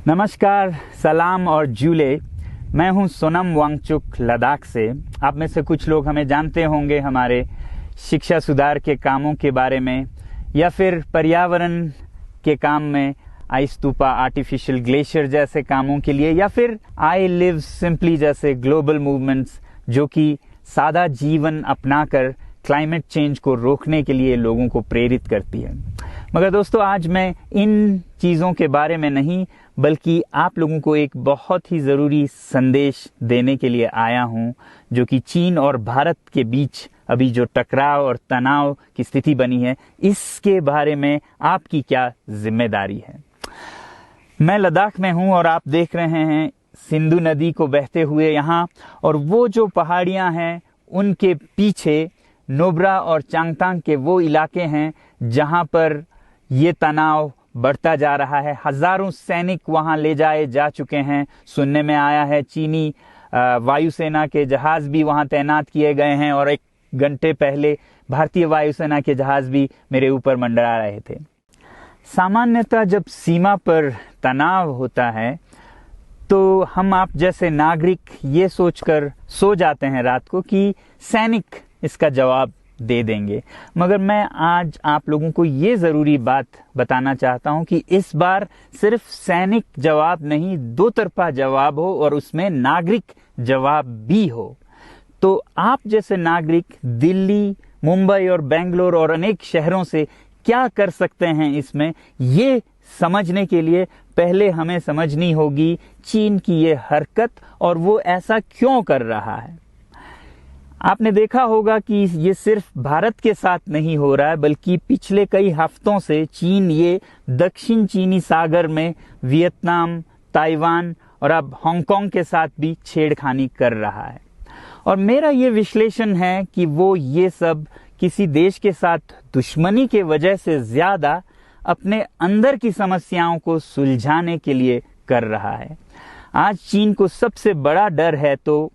नमस्कार, सलाम और जूले। मैं हूं सोनम वांगचुक लद्दाख से। आप में से कुछ लोग हमें जानते होंगे हमारे शिक्षा सुधार के कामों के बारे में, या फिर पर्यावरण के काम में आइस स्तूपा, आर्टिफिशियल ग्लेशियर जैसे कामों के लिए, या फिर आई लिव सिंपली जैसे ग्लोबल मूवमेंट्स जो कि सादा जीवन अपनाकर क्लाइमेट चेंज को रोकने के लिए लोगों को प्रेरित करती है। मगर दोस्तों, आज मैं इन चीज़ों के बारे में नहीं बल्कि आप लोगों को एक बहुत ही ज़रूरी संदेश देने के लिए आया हूं, जो कि चीन और भारत के बीच अभी जो टकराव और तनाव की स्थिति बनी है, इसके बारे में आपकी क्या जिम्मेदारी है। मैं लद्दाख में हूं और आप देख रहे हैं सिंधु नदी को बहते हुए यहाँ, और वो जो पहाड़ियाँ हैं उनके पीछे नुब्रा और चांगतांग के वो इलाके हैं जहाँ पर ये तनाव बढ़ता जा रहा है। हजारों सैनिक वहां ले जाए जा चुके हैं। सुनने में आया है चीनी वायुसेना के जहाज भी वहां तैनात किए गए हैं, और एक घंटे पहले भारतीय वायुसेना के जहाज भी मेरे ऊपर मंडरा रहे थे। सामान्यतः जब सीमा पर तनाव होता है तो हम आप जैसे नागरिक ये सोचकर सो जाते हैं रात को कि सैनिक इसका जवाब दे देंगे। मगर मैं आज आप लोगों को ये ज़रूरी बात बताना चाहता हूं कि इस बार सिर्फ सैनिक जवाब नहीं, दो तरफा जवाब हो और उसमें नागरिक जवाब भी हो। तो आप जैसे नागरिक दिल्ली, मुंबई और बेंगलोर और अनेक शहरों से क्या कर सकते हैं इसमें, ये समझने के लिए पहले हमें समझनी होगी चीन की ये हरकत और वो ऐसा क्यों कर रहा है। आपने देखा होगा कि ये सिर्फ भारत के साथ नहीं हो रहा है, बल्कि पिछले कई हफ्तों से चीन ये दक्षिण चीनी सागर में वियतनाम, ताइवान और अब हांगकांग के साथ भी छेड़खानी कर रहा है। और मेरा ये विश्लेषण है कि वो ये सब किसी देश के साथ दुश्मनी के वजह से ज्यादा अपने अंदर की समस्याओं को सुलझाने के लिए कर रहा है। आज चीन को सबसे बड़ा डर है तो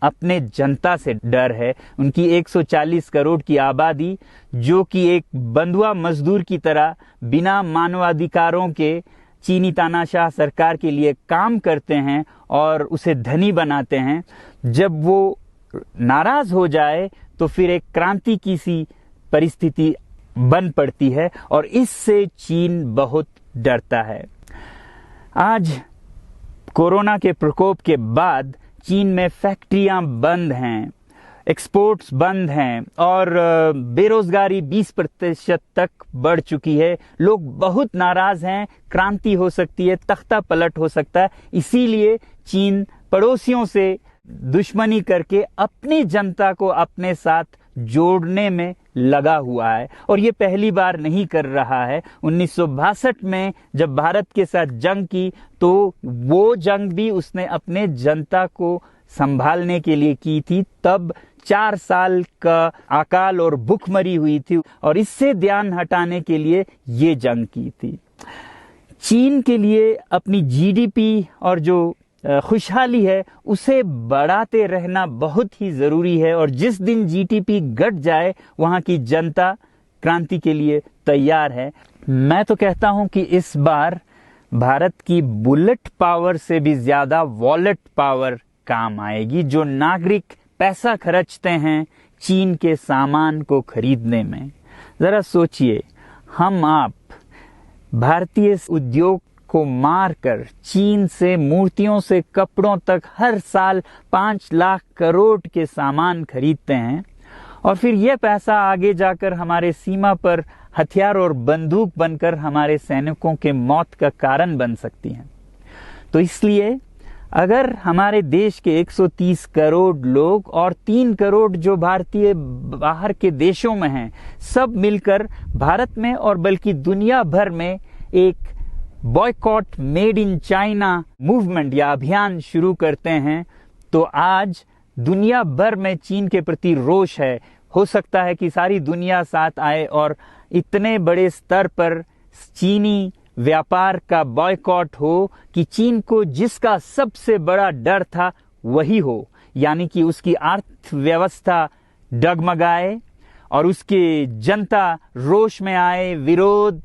अपने जनता से डर है। उनकी 140 करोड़ की आबादी, जो कि एक बंधुआ मजदूर की तरह बिना मानवाधिकारों के चीनी तानाशाह सरकार के लिए काम करते हैं और उसे धनी बनाते हैं। जब वो नाराज हो जाए तो फिर एक क्रांति की सी परिस्थिति बन पड़ती है, और इससे चीन बहुत डरता है। आज कोरोना के प्रकोप के बाद चीन में फैक्ट्रियां बंद हैं, एक्सपोर्ट्स बंद हैं और बेरोजगारी 20% तक बढ़ चुकी है। लोग बहुत नाराज हैं, क्रांति हो सकती है, तख्ता पलट हो सकता है। इसीलिए चीन पड़ोसियों से दुश्मनी करके अपनी जनता को अपने साथ जोड़ने में लगा हुआ है, और ये पहली बार नहीं कर रहा है। 1962 में जब भारत के साथ जंग की तो वो जंग भी उसने अपने जनता को संभालने के लिए की थी। तब 4 साल का अकाल और भूखमरी हुई थी, और इससे ध्यान हटाने के लिए ये जंग की थी। चीन के लिए अपनी जीडीपी और जो खुशहाली है उसे बढ़ाते रहना बहुत ही जरूरी है, और जिस दिन जीडीपी घट जाए वहां की जनता क्रांति के लिए तैयार है। मैं तो कहता हूं कि इस बार भारत की बुलेट पावर से भी ज्यादा वॉलेट पावर काम आएगी। जो नागरिक पैसा खर्चते हैं चीन के सामान को खरीदने में, जरा सोचिए, हम आप भारतीय उद्योग को मारकर चीन से मूर्तियों से कपड़ों तक हर साल 5 लाख करोड़ के सामान खरीदते हैं, और फिर यह पैसा आगे जाकर हमारे सीमा पर हथियार और बंदूक बनकर हमारे सैनिकों के मौत का कारण बन सकती हैं। तो इसलिए अगर हमारे देश के 130 करोड़ लोग और 3 करोड़ जो भारतीय बाहर के देशों में हैं, सब मिलकर भारत में और बल्कि दुनिया भर में एक boycott made in China movement या अभियान शुरू करते हैं, तो आज दुनिया भर में चीन के प्रति रोष है। हो सकता है कि सारी दुनिया साथ आए और इतने बड़े स्तर पर चीनी व्यापार का बॉयकॉट हो कि चीन को जिसका सबसे बड़ा डर था वही हो, यानी कि उसकी अर्थव्यवस्था डगमगाए और उसकी जनता रोष में आए, विरोध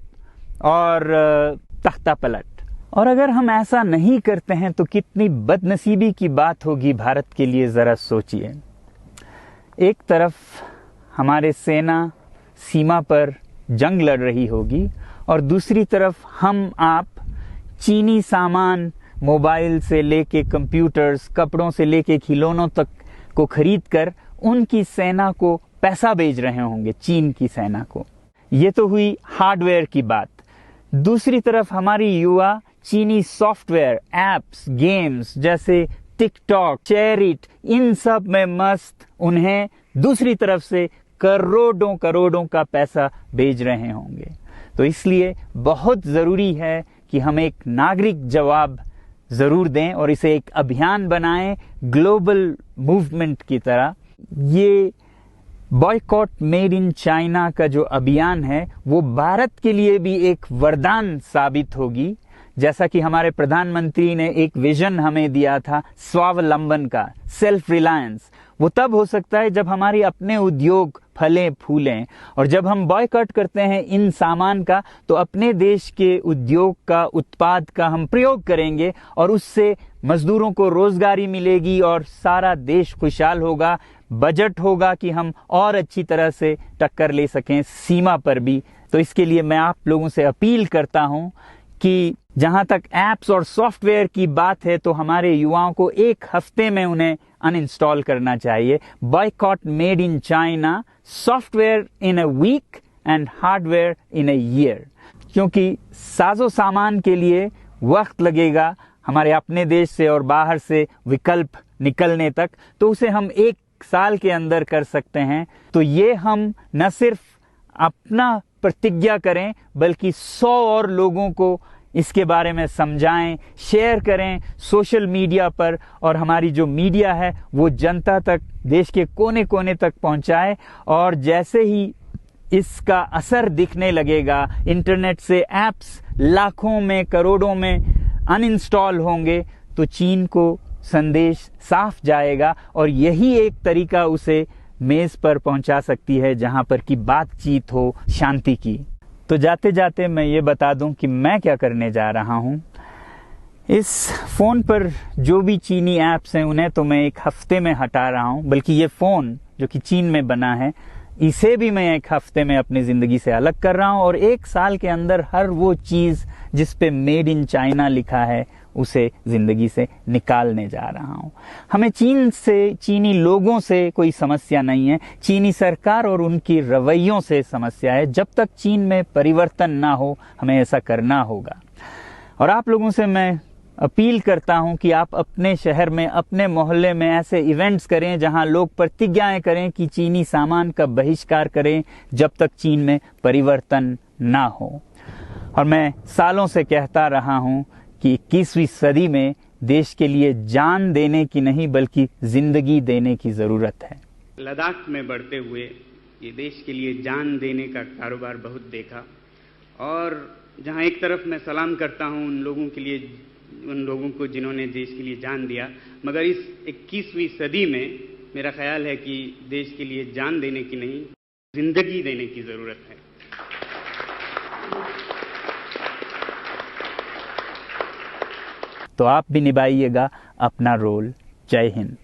और तख्ता पलट। और अगर हम ऐसा नहीं करते हैं तो कितनी बदनसीबी की बात होगी भारत के लिए, ज़रा सोचिए। एक तरफ हमारे सेना सीमा पर जंग लड़ रही होगी और दूसरी तरफ हम आप चीनी सामान, मोबाइल से लेके कंप्यूटर्स, कपड़ों से लेके खिलौनों तक को खरीद कर उनकी सेना को पैसा भेज रहे होंगे, चीन की सेना को। ये तो हुई हार्डवेयर की बात। दूसरी तरफ हमारी युवा चीनी सॉफ्टवेयर, एप्स, गेम्स जैसे टिकटॉक, शेयरिट, इन सब में मस्त, उन्हें दूसरी तरफ से करोड़ों करोड़ों का पैसा भेज रहे होंगे। तो इसलिए बहुत ज़रूरी है कि हम एक नागरिक जवाब ज़रूर दें और इसे एक अभियान बनाएं, ग्लोबल मूवमेंट की तरह। ये बॉयकॉट मेड इन चाइना का जो अभियान है वो भारत के लिए भी एक वरदान साबित होगी। जैसा कि हमारे प्रधानमंत्री ने एक विजन हमें दिया था स्वावलंबन का, सेल्फ रिलायंस, वो तब हो सकता है जब हमारे अपने उद्योग फलें फूलें। और जब हम बॉयकॉट करते हैं इन सामान का तो अपने देश के उद्योग का, उत्पाद का हम प्रयोग करेंगे और उससे मजदूरों को रोजगारी मिलेगी और सारा देश खुशहाल होगा। बजट होगा कि हम और अच्छी तरह से टक्कर ले सकें सीमा पर भी। तो इसके लिए मैं आप लोगों से अपील करता हूं कि जहां तक एप्स और सॉफ्टवेयर की बात है तो हमारे युवाओं को एक हफ्ते में उन्हें अनइंस्टॉल करना चाहिए। Boycott made in China, software in a week and hardware in a year. क्योंकि साजो सामान के लिए वक्त लगेगा हमारे अपने देश से और बाहर से विकल्प निकलने तक, तो उसे हम 1 साल के अंदर कर सकते हैं। तो ये हम न सिर्फ अपना प्रतिज्ञा करें बल्कि 100 और लोगों को इसके बारे में समझाएं, शेयर करें सोशल मीडिया पर, और हमारी जो मीडिया है वो जनता तक, देश के कोने कोने तक पहुंचाए। और जैसे ही इसका असर दिखने लगेगा, इंटरनेट से एप्स लाखों में, करोड़ों में अनइंस्टॉल होंगे, तो चीन को संदेश साफ जाएगा और यही एक तरीका उसे मेज पर पहुंचा सकती है जहां पर की बातचीत हो शांति की। तो जाते जाते मैं ये बता दूं कि मैं क्या करने जा रहा हूं। इस फोन पर जो भी चीनी ऐप्स हैं उन्हें तो मैं 1 हफ्ते में हटा रहा हूं, बल्कि ये फोन जो कि चीन में बना है इसे भी मैं 1 हफ्ते में अपनी जिंदगी से अलग कर रहा हूं और 1 साल के अंदर हर वो चीज जिस पे मेड इन चाइना लिखा है उसे जिंदगी से निकालने जा रहा हूं। हमें चीन से, चीनी लोगों से कोई समस्या नहीं है, चीनी सरकार और उनकी रवैयों से समस्या है। जब तक चीन में परिवर्तन ना हो हमें ऐसा करना होगा। और आप लोगों से मैं अपील करता हूं कि आप अपने शहर में, अपने मोहल्ले में ऐसे इवेंट्स करें जहां लोग प्रतिज्ञाएं करें कि चीनी सामान का बहिष्कार करें जब तक चीन में परिवर्तन ना हो। और मैं सालों से कहता रहा हूं कि 21वीं सदी में देश के लिए जान देने की नहीं बल्कि जिंदगी देने की जरूरत है। लद्दाख में बढ़ते हुए ये देश के लिए जान देने का कारोबार बहुत देखा, और जहां एक तरफ मैं सलाम करता हूं उन लोगों के लिए, उन लोगों को जिन्होंने देश के लिए जान दिया, मगर इस 21वीं सदी में मेरा ख्याल है कि देश के लिए जान देने की नहीं, जिंदगी देने की जरूरत है। तो आप भी निभाइएगा अपना रोल। जय हिंद।